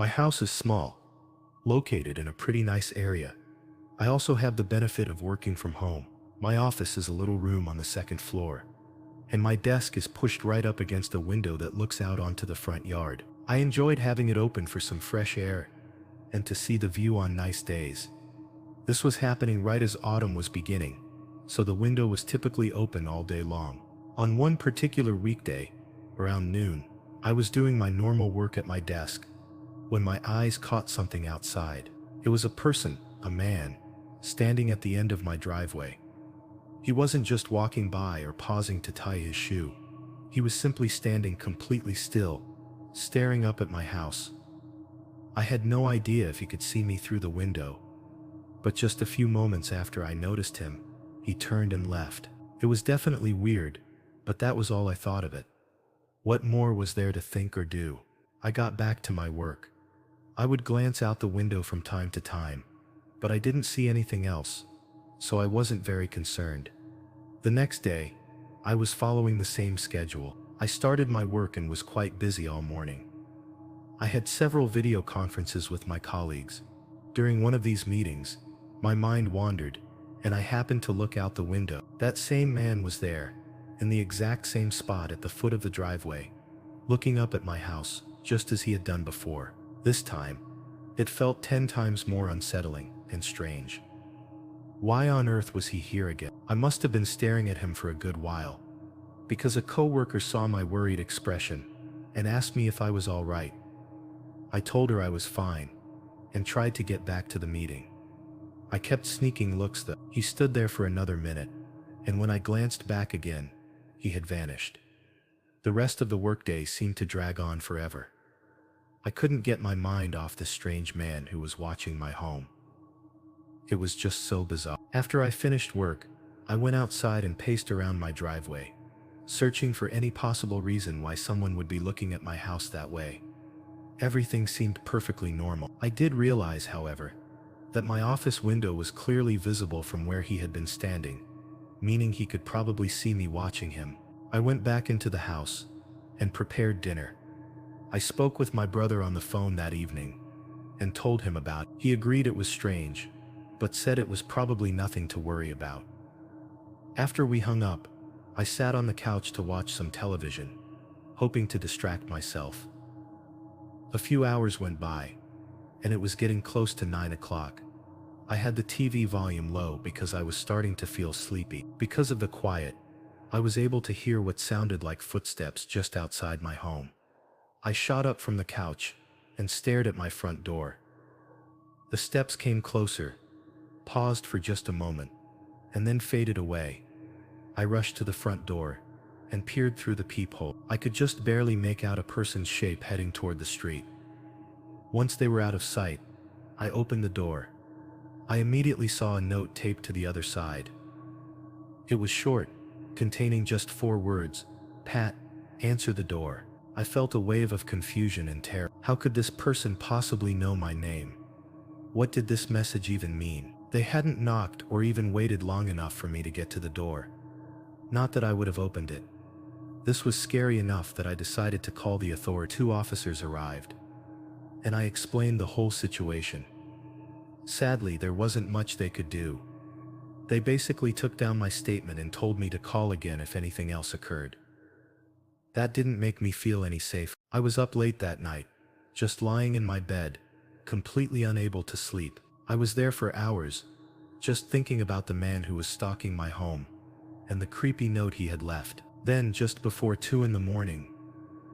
My house is small, located in a pretty nice area. I also have the benefit of working from home. My office is a little room on the second floor, and my desk is pushed right up against a window that looks out onto the front yard. I enjoyed having it open for some fresh air and to see the view on nice days. This was happening right as autumn was beginning, so the window was typically open all day long. On one particular weekday, around noon, I was doing my normal work at my desk when my eyes caught something outside. It was a person, a man, standing at the end of my driveway. He wasn't just walking by or pausing to tie his shoe. He was simply standing completely still, staring up at my house. I had no idea if he could see me through the window, but just a few moments after I noticed him, he turned and left. It was definitely weird, but that was all I thought of it. What more was there to think or do? I got back to my work. I would glance out the window from time to time, but I didn't see anything else, so I wasn't very concerned. The next day, I was following the same schedule. I started my work and was quite busy all morning. I had several video conferences with my colleagues. During one of these meetings, my mind wandered, and I happened to look out the window. That same man was there, in the exact same spot at the foot of the driveway, looking up at my house, just as he had done before. This time, it felt 10 times more unsettling and strange. Why on earth was he here again? I must have been staring at him for a good while, because a coworker saw my worried expression and asked me if I was all right. I told her I was fine and tried to get back to the meeting. I kept sneaking looks though. He stood there for another minute, and when I glanced back again, he had vanished. The rest of the workday seemed to drag on forever. I couldn't get my mind off this strange man who was watching my home. It was just so bizarre. After I finished work, I went outside and paced around my driveway, searching for any possible reason why someone would be looking at my house that way. Everything seemed perfectly normal. I did realize, however, that my office window was clearly visible from where he had been standing, meaning he could probably see me watching him. I went back into the house and prepared dinner. I spoke with my brother on the phone that evening and told him about it. He agreed it was strange, but said it was probably nothing to worry about. After we hung up, I sat on the couch to watch some television, hoping to distract myself. A few hours went by, and it was getting close to 9 o'clock. I had the TV volume low because I was starting to feel sleepy. Because of the quiet, I was able to hear what sounded like footsteps just outside my home. I shot up from the couch and stared at my front door. The steps came closer, paused for just a moment, and then faded away. I rushed to the front door and peered through the peephole. I could just barely make out a person's shape heading toward the street. Once they were out of sight, I opened the door. I immediately saw a note taped to the other side. It was short, containing just 4 words: "Pat, answer the door." I felt a wave of confusion and terror. How could this person possibly know my name? What did this message even mean? They hadn't knocked or even waited long enough for me to get to the door. Not that I would have opened it. This was scary enough that I decided to call the authorities. 2 officers arrived, and I explained the whole situation. Sadly, there wasn't much they could do. They basically took down my statement and told me to call again if anything else occurred. That didn't make me feel any safer. I was up late that night, just lying in my bed, completely unable to sleep. I was there for hours, just thinking about the man who was stalking my home, and the creepy note he had left. Then, just before 2 in the morning,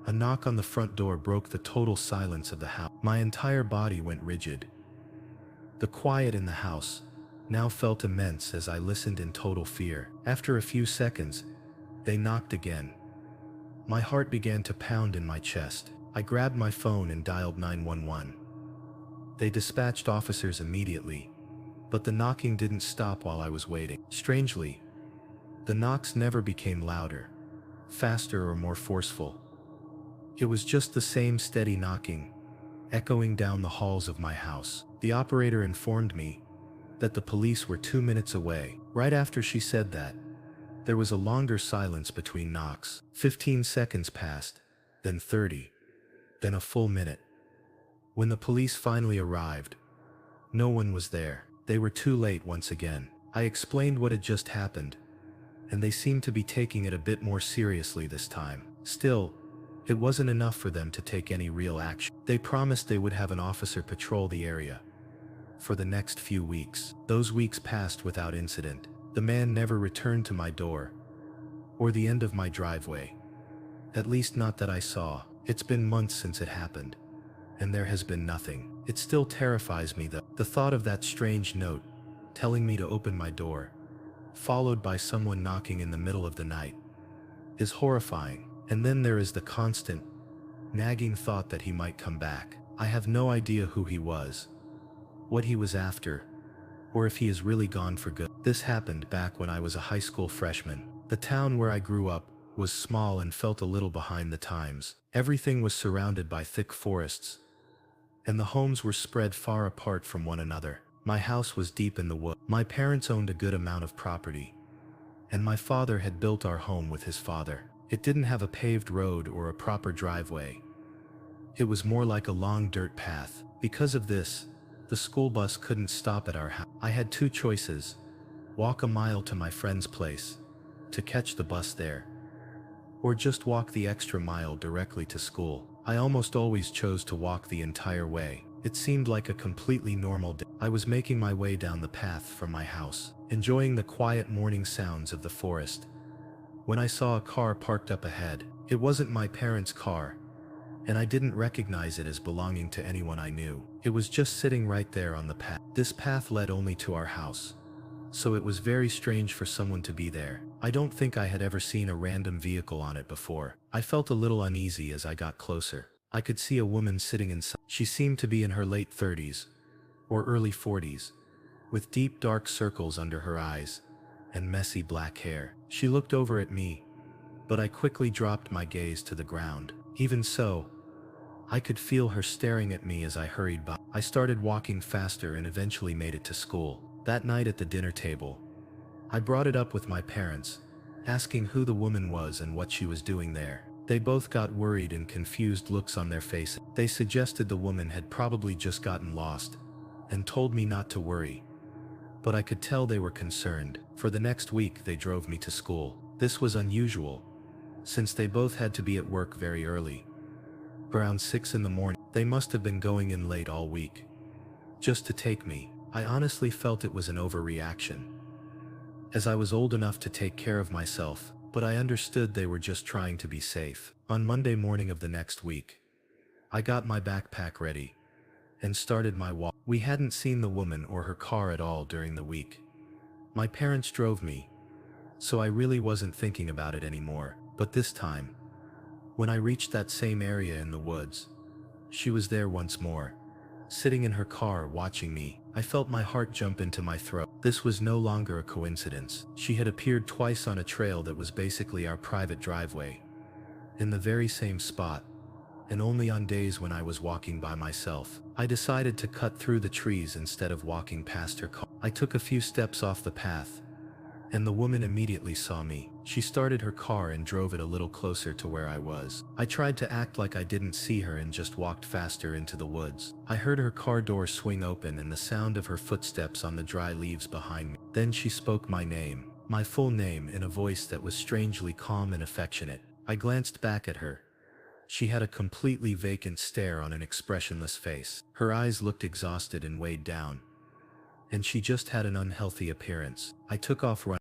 a knock on the front door broke the total silence of the house. My entire body went rigid. The quiet in the house now felt immense as I listened in total fear. After a few seconds, they knocked again. My heart began to pound in my chest. I grabbed my phone and dialed 911. They dispatched officers immediately, but the knocking didn't stop while I was waiting. Strangely, the knocks never became louder, faster, or more forceful. It was just the same steady knocking, echoing down the halls of my house. The operator informed me that the police were 2 minutes away. Right after she said that, there was a longer silence between knocks. 15 seconds passed, then 30, then a full minute. When the police finally arrived, no one was there. They were too late once again. I explained what had just happened, and they seemed to be taking it a bit more seriously this time. Still, it wasn't enough for them to take any real action. They promised they would have an officer patrol the area for the next few weeks. Those weeks passed without incident. The man never returned to my door or the end of my driveway. At least not that I saw. It's been months since it happened, and there has been nothing. It still terrifies me though. The thought of that strange note telling me to open my door, followed by someone knocking in the middle of the night, is horrifying. And then there is the constant, nagging thought that he might come back. I have no idea who he was, what he was after, or if he is really gone for good. This happened back when I was a high school freshman. The town where I grew up was small and felt a little behind the times. Everything was surrounded by thick forests, and the homes were spread far apart from one another. My house was deep in the woods. My parents owned a good amount of property, and my father had built our home with his father. It didn't have a paved road or a proper driveway. It was more like a long dirt path. Because of this, the school bus couldn't stop at our house. I had two choices: walk a mile to my friend's place to catch the bus there, or just walk the extra mile directly to school. I almost always chose to walk the entire way. It seemed like a completely normal day. I was making my way down the path from my house, enjoying the quiet morning sounds of the forest, when I saw a car parked up ahead. It wasn't my parents' car, and I didn't recognize it as belonging to anyone I knew. It was just sitting right there on the path. This path led only to our house, so it was very strange for someone to be there. I don't think I had ever seen a random vehicle on it before. I felt a little uneasy as I got closer. I could see a woman sitting inside. She seemed to be in her late 30s or early 40s, with deep dark circles under her eyes and messy black hair. She looked over at me, but I quickly dropped my gaze to the ground. Even so, I could feel her staring at me as I hurried by. I started walking faster and eventually made it to school. That night at the dinner table, I brought it up with my parents, asking who the woman was and what she was doing there. They both got worried and confused looks on their faces. They suggested the woman had probably just gotten lost and told me not to worry, but I could tell they were concerned. For the next week, they drove me to school. This was unusual, since they both had to be at work very early, around 6 in the morning. They must have been going in late all week, just to take me. I honestly felt it was an overreaction, as I was old enough to take care of myself, but I understood they were just trying to be safe. On Monday morning of the next week, I got my backpack ready and started my walk. We hadn't seen the woman or her car at all during the week. My parents drove me, so I really wasn't thinking about it anymore. But this time, when I reached that same area in the woods, she was there once more, sitting in her car watching me. I felt my heart jump into my throat. This was no longer a coincidence. She had appeared twice on a trail that was basically our private driveway, in the very same spot, and only on days when I was walking by myself. I decided to cut through the trees instead of walking past her car. I took a few steps off the path, and the woman immediately saw me. She started her car and drove it a little closer to where I was. I tried to act like I didn't see her and just walked faster into the woods. I heard her car door swing open and the sound of her footsteps on the dry leaves behind me. Then she spoke my name, my full name, in a voice that was strangely calm and affectionate. I glanced back at her. She had a completely vacant stare on an expressionless face. Her eyes looked exhausted and weighed down, and she just had an unhealthy appearance. I took off running.